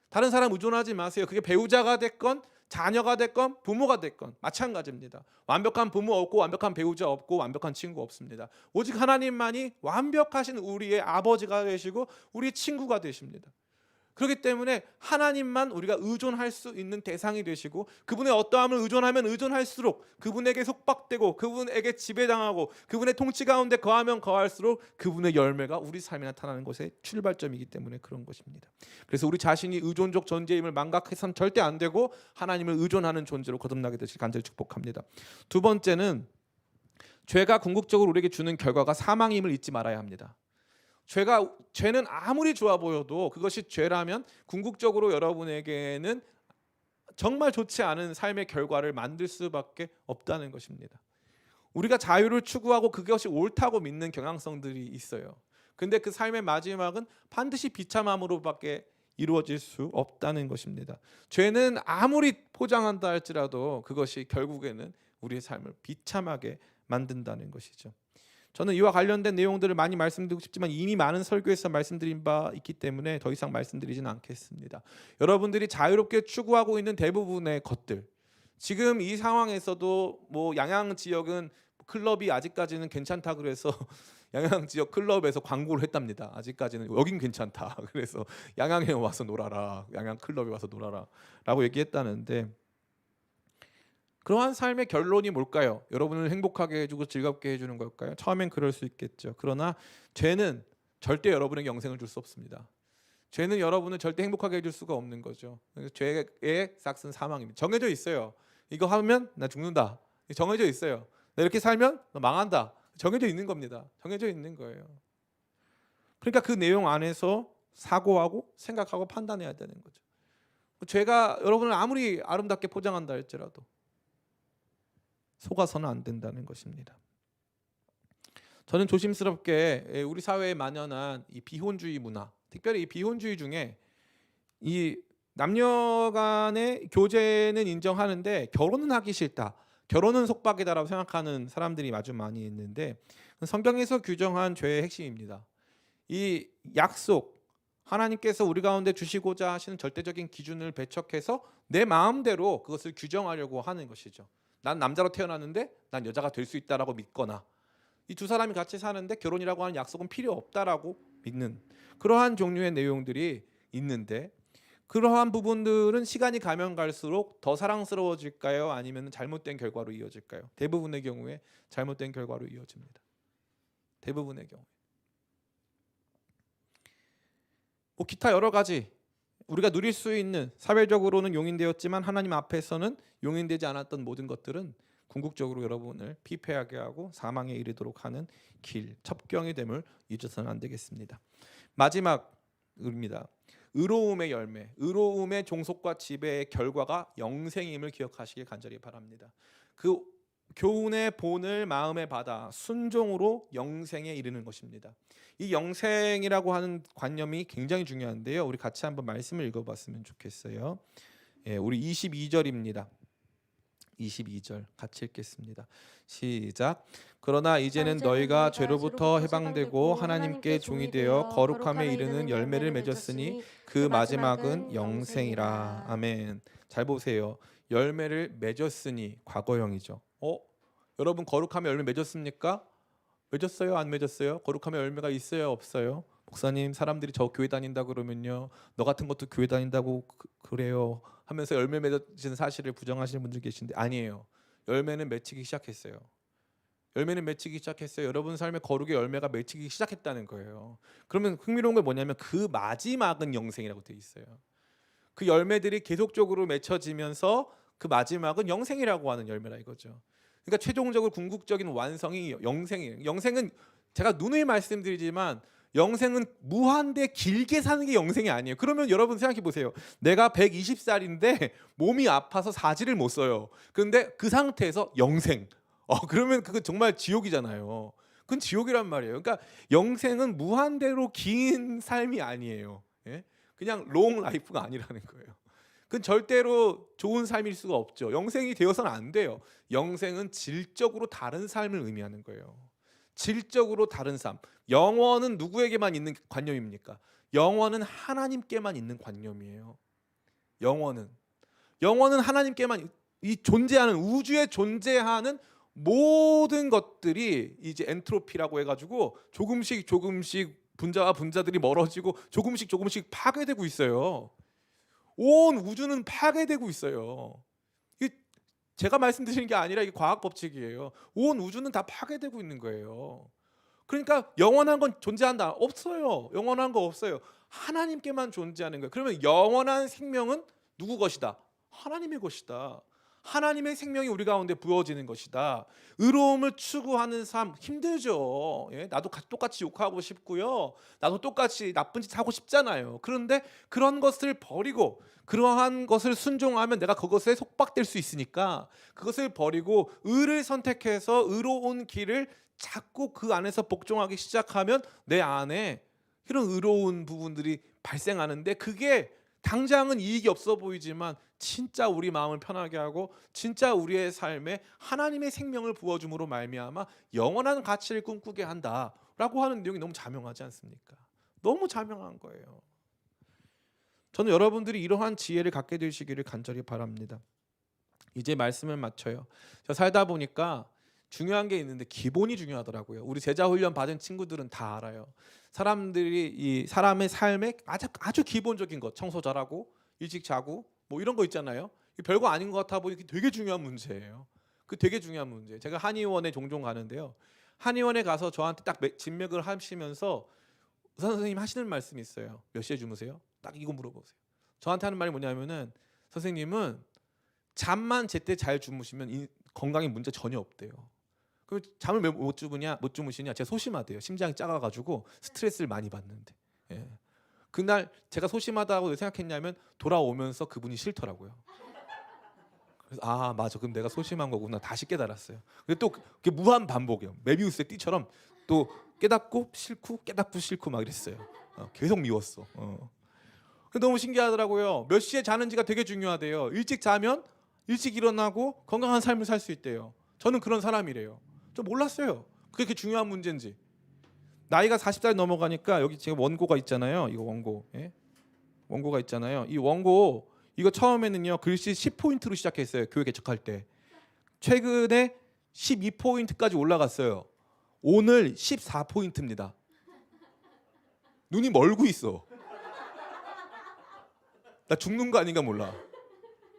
다른 사람 의존하지 마세요. 그게 배우자가 됐건 자녀가 됐건 부모가 됐건 마찬가지입니다. 완벽한 부모 없고 완벽한 배우자 없고 완벽한 친구 없습니다. 오직 하나님만이 완벽하신 우리의 아버지가 되시고 우리의 친구가 되십니다. 그렇기 때문에 하나님만 우리가 의존할 수 있는 대상이 되시고, 그분의 어떠함을 의존하면 의존할수록 그분에게 속박되고 그분에게 지배당하고 그분의 통치 가운데 거하면 거할수록 그분의 열매가 우리 삶에 나타나는 것의 출발점이기 때문에 그런 것입니다. 그래서 우리 자신이 의존적 존재임을 망각해서는 절대 안 되고 하나님을 의존하는 존재로 거듭나게 되시길 간절히 축복합니다. 두 번째는 죄가 궁극적으로 우리에게 주는 결과가 사망임을 잊지 말아야 합니다. 죄는 아무리 좋아 보여도 그것이 죄라면 궁극적으로 여러분에게는 정말 좋지 않은 삶의 결과를 만들 수밖에 없다는 것입니다. 우리가 자유를 추구하고 그것이 옳다고 믿는 경향성들이 있어요. 근데 그 삶의 마지막은 반드시 비참함으로밖에 이루어질 수 없다는 것입니다. 죄는 아무리 포장한다 할지라도 그것이 결국에는 우리의 삶을 비참하게 만든다는 것이죠. 저는 이와 관련된 내용들을 많이 말씀드리고 싶지만 이미 많은 설교에서 말씀드린 바 있기 때문에 더 이상 말씀드리지는 않겠습니다. 여러분들이 자유롭게 추구하고 있는 대부분의 것들, 지금 이 상황에서도 뭐 양양 지역은 클럽이 아직까지는 괜찮다 그래서 양양 지역 클럽에서 광고를 했답니다. 아직까지는 여긴 괜찮다. 그래서 양양에 와서 놀아라, 양양 클럽에 와서 놀아라 라고 얘기했다는데, 그러한 삶의 결론이 뭘까요? 여러분을 행복하게 해주고 즐겁게 해주는 걸까요? 처음엔 그럴 수 있겠죠. 그러나 죄는 절대 여러분에게 영생을 줄 수 없습니다. 죄는 여러분을 절대 행복하게 해줄 수가 없는 거죠. 죄의 삭은 사망입니다. 정해져 있어요. 이거 하면 나 죽는다. 정해져 있어요. 나 이렇게 살면 너 망한다. 정해져 있는 겁니다. 정해져 있는 거예요. 그러니까 그 내용 안에서 사고하고 생각하고 판단해야 되는 거죠. 죄가 여러분을 아무리 아름답게 포장한다 할지라도 속아서는 안 된다는 것입니다. 저는 조심스럽게 우리 사회에 만연한 이 비혼주의 문화, 특별히 이 비혼주의 중에 이 남녀 간의 교제는 인정하는데 결혼은 하기 싫다, 결혼은 속박이다라고 생각하는 사람들이 아주 많이 있는데, 성경에서 규정한 죄의 핵심입니다. 이 약속, 하나님께서 우리 가운데 주시고자 하시는 절대적인 기준을 배척해서 내 마음대로 그것을 규정하려고 하는 것이죠. 난 남자로 태어났는데 난 여자가 될 수 있다라고 믿거나, 이 두 사람이 같이 사는데 결혼이라고 하는 약속은 필요 없다라고 믿는 그러한 종류의 내용들이 있는데, 그러한 부분들은 시간이 가면 갈수록 더 사랑스러워질까요? 아니면 잘못된 결과로 이어질까요? 대부분의 경우에 잘못된 결과로 이어집니다. 대부분의 경우에. 뭐 기타 여러 가지 우리가 누릴 수 있는, 사회적으로는 용인되었지만 하나님 앞에서는 용인되지 않았던 모든 것들은 궁극적으로 여러분을 피폐하게 하고 사망에 이르도록 하는 길, 첩경이 됨을 잊어서는 안 되겠습니다. 마지막입니다. 의로움의 열매, 의로움의 종속과 지배의 결과가 영생임을 기억하시길 간절히 바랍니다. 그 교훈의 본을 마음에 받아 순종으로 영생에 이르는 것입니다. 이 영생이라고 하는 관념이 굉장히 중요한데요. 우리 같이 한번 말씀을 읽어봤으면 좋겠어요. 우리 22절입니다. 22절 같이 읽겠습니다. 시작. 그러나 이제는 너희가 죄로부터 해방되고 하나님께 종이 되어 거룩함에 이르는 열매를 맺었으니 그 마지막은 영생이라. 아멘. 잘 보세요. 열매를 맺었으니 과거형이죠. 여러분 거룩함의 열매 맺었습니까? 맺었어요? 안 맺었어요? 거룩함의 열매가 있어요? 없어요? 목사님, 사람들이 저 교회 다닌다 그러면요, 너 같은 것도 교회 다닌다고 그래요 하면서 열매 맺어진 사실을 부정하시는 분들 계신데, 아니에요. 열매는 맺히기 시작했어요. 열매는 맺히기 시작했어요. 여러분 삶의 거룩의 열매가 맺히기 시작했다는 거예요. 그러면 흥미로운 게 뭐냐면 그 마지막은 영생이라고 되어 있어요. 그 열매들이 계속적으로 맺혀지면서 그 마지막은 영생이라고 하는 열매라 이거죠. 그러니까 최종적으로 궁극적인 완성이 영생이에요. 영생은 제가 누누이 말씀드리지만 영생은 무한대 길게 사는 게 영생이 아니에요. 그러면 여러분 생각해 보세요. 내가 120살인데 몸이 아파서 사지를 못 써요. 그런데 그 상태에서 영생. 그러면 그거 정말 지옥이잖아요. 그건 지옥이란 말이에요. 그러니까 영생은 무한대로 긴 삶이 아니에요. 예? 그냥 롱 라이프가 아니라는 거예요. 그건 절대로 좋은 삶일 수가 없죠. 영생이 되어서는 안 돼요. 영생은 질적으로 다른 삶을 의미하는 거예요. 질적으로 다른 삶. 영원은 누구에게만 있는 관념입니까? 영원은 하나님께만 있는 관념이에요. 영원은 하나님께만, 이 존재하는, 우주에 존재하는 모든 것들이 이제 엔트로피라고 해가지고 조금씩 분자와 분자들이 멀어지고 조금씩 파괴되고 있어요. 온 우주는 파괴되고 있어요. 제가 말씀드리는 게 아니라 이게 과학 법칙이에요. 온 우주는 다 파괴되고 있는 거예요. 그러니까 영원한 건 존재한다? 없어요. 영원한 거 없어요. 하나님께만 존재하는 거예요. 그러면 영원한 생명은 누구 것이다? 하나님의 것이다. 하나님의 생명이 우리 가운데 부어지는 것이다. 의로움을 추구하는 삶 힘들죠. 나도 똑같이 욕하고 싶고요. 나도 똑같이 나쁜 짓 하고 싶잖아요. 그런데 그런 것을 버리고 그러한 것을 순종하면 내가 그것에 속박될 수 있으니까 그것을 버리고 의를 선택해서 의로운 길을 자꾸 그 안에서 복종하기 시작하면 내 안에 이런 의로운 부분들이 발생하는데, 그게 당장은 이익이 없어 보이지만 진짜 우리 마음을 편하게 하고 진짜 우리의 삶에 하나님의 생명을 부어줌으로 말미암아 영원한 가치를 꿈꾸게 한다라고 하는 내용이 너무 자명하지 않습니까? 너무 자명한 거예요. 저는 여러분들이 이러한 지혜를 갖게 되시기를 간절히 바랍니다. 이제 말씀을 마쳐요. 저 살다 보니까 중요한 게 있는데 기본이 중요하더라고요. 우리 제자 훈련 받은 친구들은 다 알아요. 사람들이 이 사람의 삶에 아주 기본적인 것, 청소 잘하고 일찍 자고 뭐 이런 거 있잖아요. 별거 아닌 것 같아 보이기 되게 중요한 문제예요. 그 되게 중요한 문제. 제가 한의원에 종종 가는데요. 한의원에 가서 저한테 딱 진맥을 하시면서 의사 선생님 하시는 말씀이 있어요. 몇 시에 주무세요? 딱 이거 물어보세요. 저한테 하는 말이 뭐냐면은, 선생님은 잠만 제때 잘 주무시면 건강에 문제 전혀 없대요. 그럼 잠을 왜 못 주무시냐? 제가 소심하대요. 심장이 작아가지고 스트레스를 많이 받는데. 예. 그날 제가 소심하다고 왜 생각했냐면 돌아오면서 그분이 싫더라고요. 그래서 맞아, 그럼 내가 소심한 거구나 다시 깨달았어요. 근데 또 그게 무한 반복이에요. 메비우스의 띠처럼 또 깨닫고 싫고 막 이랬어요. 계속 미웠어. 너무 신기하더라고요. 몇 시에 자는지가 되게 중요하대요. 일찍 자면 일찍 일어나고 건강한 삶을 살 수 있대요. 저는 그런 사람이래요. 저 몰랐어요. 그게 그렇게 중요한 문제인지. 나이가 40살 넘어가니까 여기 지금 원고가 있잖아요. 이거 원고. 예? 원고가 있잖아요. 이 원고 이거 처음에는요 글씨 10포인트로 시작했어요. 교회 개척할 때. 최근에 12포인트까지 올라갔어요. 오늘 14포인트입니다. 눈이 멀고 있어. 나 죽는 거 아닌가 몰라.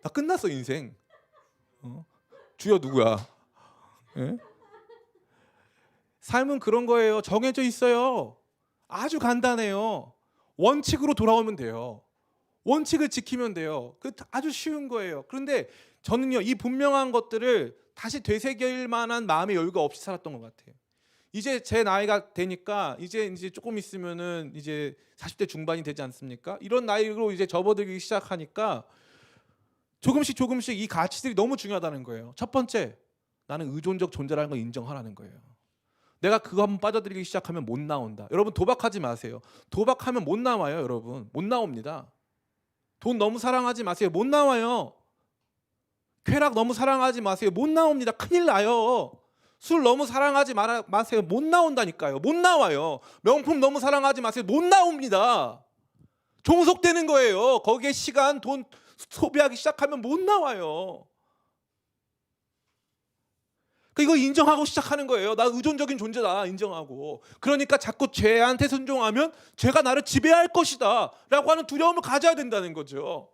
나 끝났어 인생. 주여 누구야? 예? 삶은 그런 거예요. 정해져 있어요. 아주 간단해요. 원칙으로 돌아오면 돼요. 원칙을 지키면 돼요. 그 아주 쉬운 거예요. 그런데 저는요 이 분명한 것들을 다시 되새길 만한 마음의 여유가 없이 살았던 것 같아요. 이제 제 나이가 되니까 이제 조금 있으면은 이제 40대 중반이 되지 않습니까? 이런 나이로 이제 접어들기 시작하니까 조금씩 이 가치들이 너무 중요하다는 거예요. 첫 번째, 나는 의존적 존재라는 걸 인정하라는 거예요. 내가 그거 한번 빠져들기 시작하면 못 나온다. 여러분 도박하지 마세요. 도박하면 못 나와요, 여러분. 못 나옵니다. 돈 너무 사랑하지 마세요. 못 나와요. 쾌락 너무 사랑하지 마세요. 못 나옵니다. 큰일 나요. 술 너무 사랑하지 마세요. 못 나온다니까요. 못 나와요. 명품 너무 사랑하지 마세요. 못 나옵니다. 종속되는 거예요. 거기에 시간, 돈 소비하기 시작하면 못 나와요. 이거 인정하고 시작하는 거예요. 나 의존적인 존재다 인정하고. 그러니까 자꾸 죄한테 순종하면 죄가 나를 지배할 것이다 라고 하는 두려움을 가져야 된다는 거죠.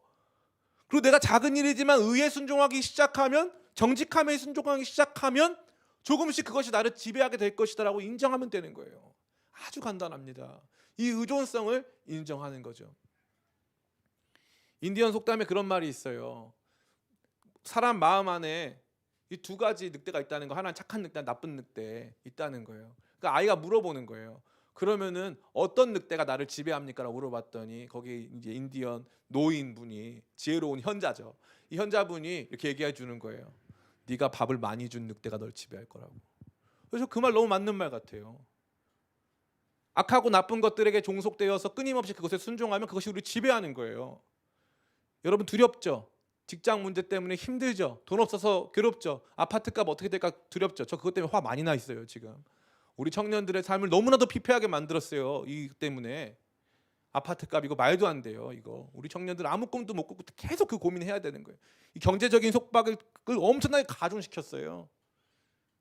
그리고 내가 작은 일이지만 의에 순종하기 시작하면, 정직함에 순종하기 시작하면 조금씩 그것이 나를 지배하게 될 것이다 라고 인정하면 되는 거예요. 아주 간단합니다. 이 의존성을 인정하는 거죠. 인디언 속담에 그런 말이 있어요. 사람 마음 안에 이 두 가지 늑대가 있다는 거. 하나는 착한 늑대, 나쁜 늑대 있다는 거예요. 그러니까 아이가 물어보는 거예요. 그러면은 어떤 늑대가 나를 지배합니까라고 물어봤더니 거기 이제 인디언 노인분이, 지혜로운 현자죠. 이 현자분이 이렇게 얘기해 주는 거예요. 네가 밥을 많이 준 늑대가 널 지배할 거라고. 그래서 그 말 너무 맞는 말 같아요. 악하고 나쁜 것들에게 종속되어서 끊임없이 그것에 순종하면 그것이 우리를 지배하는 거예요. 여러분 두렵죠? 직장 문제 때문에 힘들죠? 돈 없어서 괴롭죠? 아파트값 어떻게 될까 두렵죠? 저 그것 때문에 화 많이 나 있어요 지금. 우리 청년들의 삶을 너무나도 피폐하게 만들었어요. 이 때문에. 아파트값 이거 말도 안 돼요. 이거 우리 청년들 아무 꿈도 못 꾸고 계속 그 고민해야 되는 거예요. 이 경제적인 속박을 엄청나게 가중시켰어요.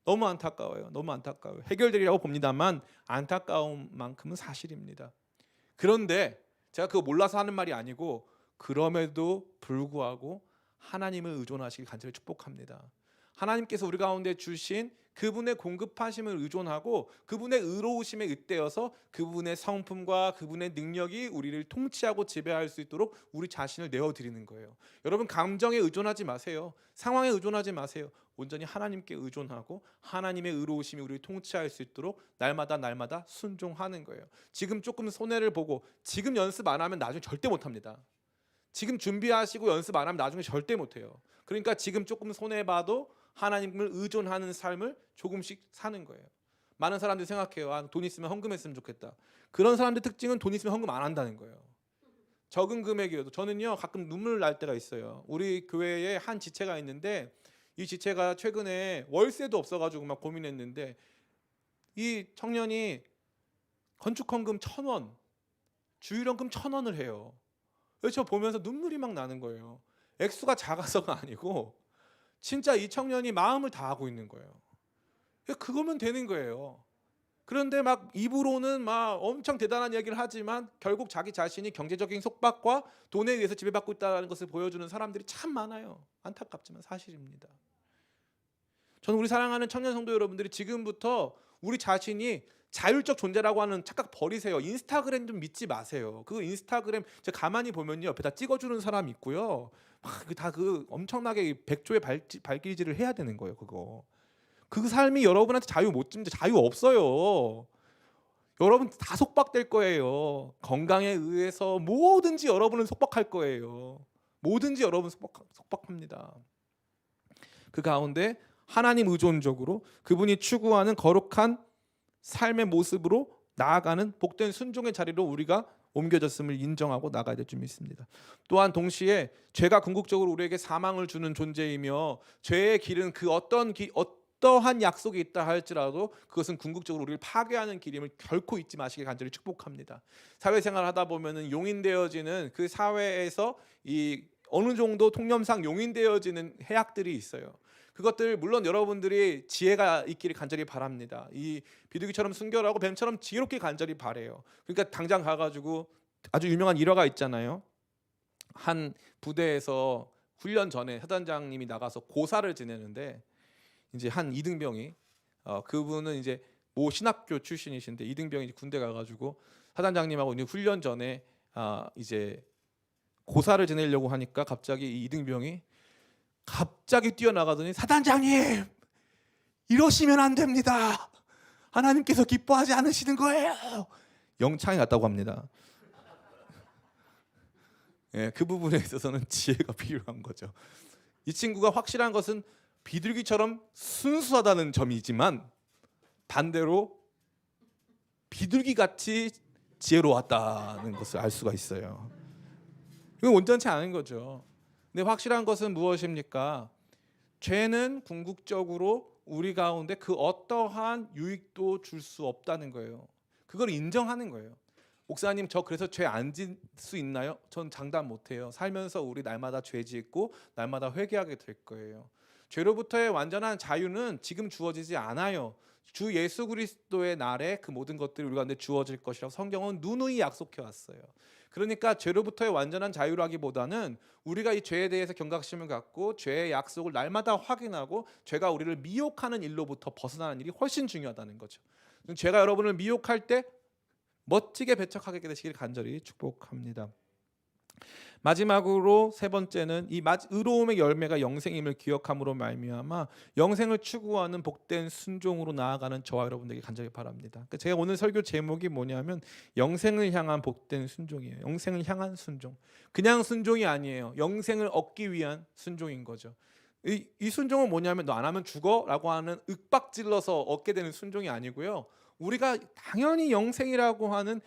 너무 안타까워요. 너무 안타까워요. 해결되리라고 봅니다만 안타까운 만큼은 사실입니다. 그런데 제가 그거 몰라서 하는 말이 아니고, 그럼에도 불구하고 하나님을 의존하시길 간절히 축복합니다. 하나님께서 우리 가운데 주신 그분의 공급하심을 의존하고 그분의 의로우심에 잇대어서 그분의 성품과 그분의 능력이 우리를 통치하고 지배할 수 있도록 우리 자신을 내어드리는 거예요. 여러분 감정에 의존하지 마세요. 상황에 의존하지 마세요. 온전히 하나님께 의존하고 하나님의 의로우심이 우리를 통치할 수 있도록 날마다 순종하는 거예요. 지금 조금 손해를 보고 지금 연습 안 하면 나중에 절대 못합니다. 지금 준비하시고 연습 안 하면 나중에 절대 못해요. 그러니까 지금 조금 손해봐도 하나님을 의존하는 삶을 조금씩 사는 거예요. 많은 사람들이 생각해요. 돈 있으면 헌금했으면 좋겠다. 그런 사람들 특징은 돈 있으면 헌금 안 한다는 거예요. 적은 금액이어도. 저는요 가끔 눈물 날 때가 있어요. 우리 교회에 한 지체가 있는데 이 지체가 최근에 월세도 없어가지고 막 고민했는데 이 청년이 건축헌금 1,000원, 주일헌금 1,000원을 해요. 그래서 저 보면서 눈물이 막 나는 거예요. 액수가 작아서가 아니고 진짜 이 청년이 마음을 다하고 있는 거예요. 그거면 되는 거예요. 그런데 막 입으로는 막 엄청 대단한 이야기를 하지만 결국 자기 자신이 경제적인 속박과 돈에 의해서 지배받고 있다는 것을 보여주는 사람들이 참 많아요. 안타깝지만 사실입니다. 저는 우리 사랑하는 청년 성도 여러분들이 지금부터 우리 자신이 자율적 존재라고 하는 착각 버리세요. 인스타그램 좀 믿지 마세요. 그 인스타그램 제가 가만히 보면요 옆에다 찍어주는 사람 있고요. 막 다 그 엄청나게 백조의 발길질을 해야 되는 거예요. 그거. 그 삶이 여러분한테 자유 못 줍니다. 자유 없어요. 여러분 다 속박될 거예요. 건강에 의해서 뭐든지 여러분은 속박할 거예요. 뭐든지 여러분 속박합니다. 그 가운데 하나님 의존적으로 그분이 추구하는 거룩한 삶의 모습으로 나아가는 복된 순종의 자리로 우리가 옮겨졌음을 인정하고 나가야 될 줄 믿습니다. 또한 동시에 죄가 궁극적으로 우리에게 사망을 주는 존재이며 죄의 길은 그 어떠한 약속이 있다 할지라도 그것은 궁극적으로 우리를 파괴하는 길임을 결코 잊지 마시길 간절히 축복합니다. 사회생활을 하다 보면은 용인되어지는 그 사회에서 이 어느 정도 통념상 용인되어지는 해악들이 있어요. 그것들 물론 여러분들이 지혜가 있기를 간절히 바랍니다. 이 비둘기처럼 순결하고 뱀처럼 지혜롭게 간절히 바래요. 그러니까 당장 가가지고 아주 유명한 일화가 있잖아요. 한 부대에서 훈련 전에 사단장님이 나가서 고사를 지내는데 이제 한 이등병이 그분은 이제 모 신학교 출신이신데 이등병이 군대 가가지고 사단장님하고 이제 훈련 전에 이제 고사를 지내려고 하니까 갑자기 이 이등병이 갑자기 뛰어나가더니 사단장님 이러시면 안 됩니다. 하나님께서 기뻐하지 않으시는 거예요. 영창이 났다고 합니다. 예, 그 부분에 있어서는 지혜가 필요한 거죠. 이 친구가 확실한 것은 비둘기처럼 순수하다는 점이지만 반대로 비둘기같이 지혜로웠다는 것을 알 수가 있어요. 이건 온전치 않은 거죠. 근데 확실한 것은 무엇입니까? 죄는 궁극적으로 우리 가운데 그 어떠한 유익도 줄 수 없다는 거예요. 그걸 인정하는 거예요. 목사님, 저 그래서 죄 안 질 수 있나요? 전 장담 못해요. 살면서 우리 날마다 죄 짓고 날마다 회개하게 될 거예요. 죄로부터의 완전한 자유는 지금 주어지지 않아요. 주 예수 그리스도의 날에 그 모든 것들이 우리 가운데 주어질 것이라고 성경은 누누이 약속해 왔어요. 그러니까 죄로부터의 완전한 자유라기보다는 우리가 이 죄에 대해서 경각심을 갖고 죄의 약속을 날마다 확인하고 죄가 우리를 미혹하는 일로부터 벗어나는 일이 훨씬 중요하다는 거죠. 죄가 여러분을 미혹할 때 멋지게 배척하게 되시길 간절히 축복합니다. 마지막으로 세 번째는 이 의로움의 열매가 영생임을 기억함으로 말미암아 영생을 추구하는 복된 순종으로 나아가는 저와 여러분들에게 간절히 바랍니다. 제가 오늘 설교 제목이 뭐냐면 영생을 향한 복된 순종이에요. 영생을 향한 순종. 그냥 순종이 아니에요. 영생을 얻기 위한 순종인 거죠. 이 순종은 뭐냐면 너 안 하면 죽어라고 하는 윽박질러서 얻게 되는 순종이 아니고요. 우리가 당연히 영생이라고 하는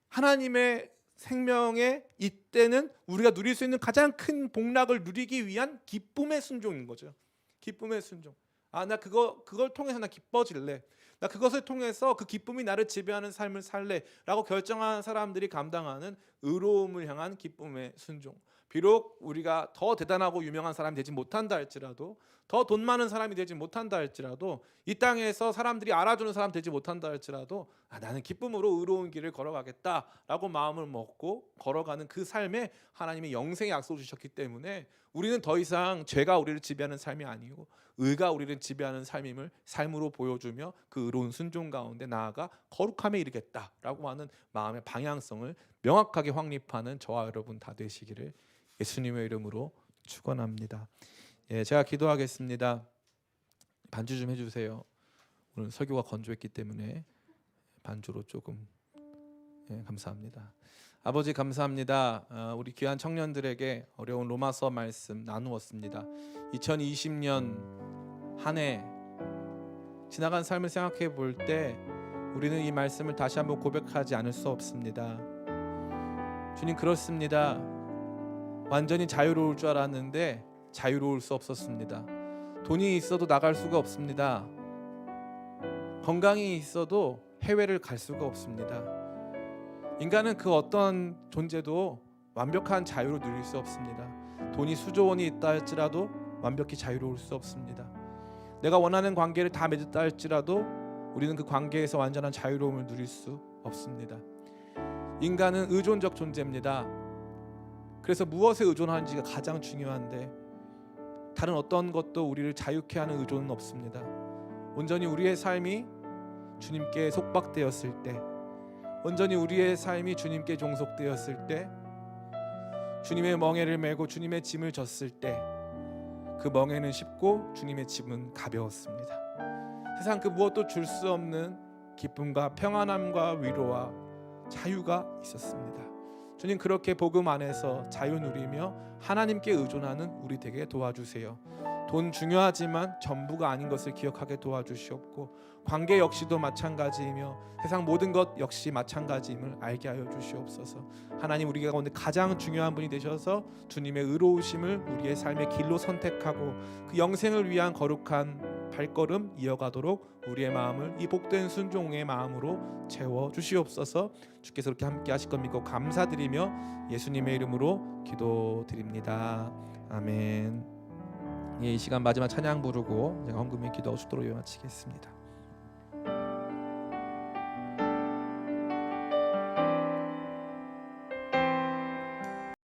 하나님의 생명의 이때는 우리가 누릴 수 있는 가장 큰 복락을 누리기 위한 기쁨의 순종인 거죠. 기쁨의 순종. 나 그걸 통해서 나 기뻐질래. 나 그것을 통해서 그 기쁨이 나를 지배하는 삶을 살래라고 결정한 사람들이 감당하는 의로움을 향한 기쁨의 순종. 비록 우리가 더 대단하고 유명한 사람이 되지 못한다 할지라도, 더 돈 많은 사람이 되지 못한다 할지라도, 이 땅에서 사람들이 알아주는 사람 되지 못한다 할지라도 나는 기쁨으로 의로운 길을 걸어가겠다라고 마음을 먹고 걸어가는 그 삶에 하나님이 영생의 약속을 주셨기 때문에 우리는 더 이상 죄가 우리를 지배하는 삶이 아니고 의가 우리를 지배하는 삶임을 삶으로 보여주며 그 의로운 순종 가운데 나아가 거룩함에 이르겠다라고 하는 마음의 방향성을 명확하게 확립하는 저와 여러분 다 되시기를 예수님의 이름으로 축원합니다. 제가 기도하겠습니다. 반주 좀 해주세요. 오늘 설교가 건조했기 때문에 반주로 조금 감사합니다. 아버지 감사합니다. 우리 귀한 청년들에게 어려운 로마서 말씀 나누었습니다. 2020년 한 해 지나간 삶을 생각해 볼 때 우리는 이 말씀을 다시 한번 고백하지 않을 수 없습니다. 주님, 그렇습니다. 완전히 자유로울 줄 알았는데 자유로울 수 없었습니다. 돈이 있어도 나갈 수가 없습니다. 건강이 있어도 해외를 갈 수가 없습니다. 인간은 그 어떤 존재도 완벽한 자유를 누릴 수 없습니다. 돈이 수조 원이 있다 할지라도 완벽히 자유로울 수 없습니다. 내가 원하는 관계를 다 맺었다 할지라도 우리는 그 관계에서 완전한 자유로움을 누릴 수 없습니다. 인간은 의존적 존재입니다. 그래서 무엇에 의존하는지가 가장 중요한데 다른 어떤 것도 우리를 자유케 하는 의존은 없습니다. 온전히 우리의 삶이 주님께 속박되었을 때, 온전히 우리의 삶이 주님께 종속되었을 때, 주님의 멍에를 메고 주님의 짐을 졌을 때 그 멍에는 쉽고 주님의 짐은 가벼웠습니다. 세상 그 무엇도 줄 수 없는 기쁨과 평안함과 위로와 자유가 있었습니다. 주님, 그렇게 복음 안에서 자유 누리며 하나님께 의존하는 우리 되게 도와주세요. 돈 중요하지만 전부가 아닌 것을 기억하게 도와주시옵고, 관계 역시도 마찬가지이며 세상 모든 것 역시 마찬가지임을 알게 하여 주시옵소서. 하나님, 우리 가운데 가장 중요한 분이 되셔서 주님의 의로우심을 우리의 삶의 길로 선택하고 그 영생을 위한 거룩한 발걸음 이어가도록 우리의 마음을 이 복된 순종의 마음으로 채워 주시옵소서. 주께서 그렇게 함께 하실 것 믿고 감사드리며 예수님의 이름으로 기도드립니다. 아멘. 이 시간 마지막 찬양 부르고 제가 헌금의 기도하고 싶도록 마치겠습니다.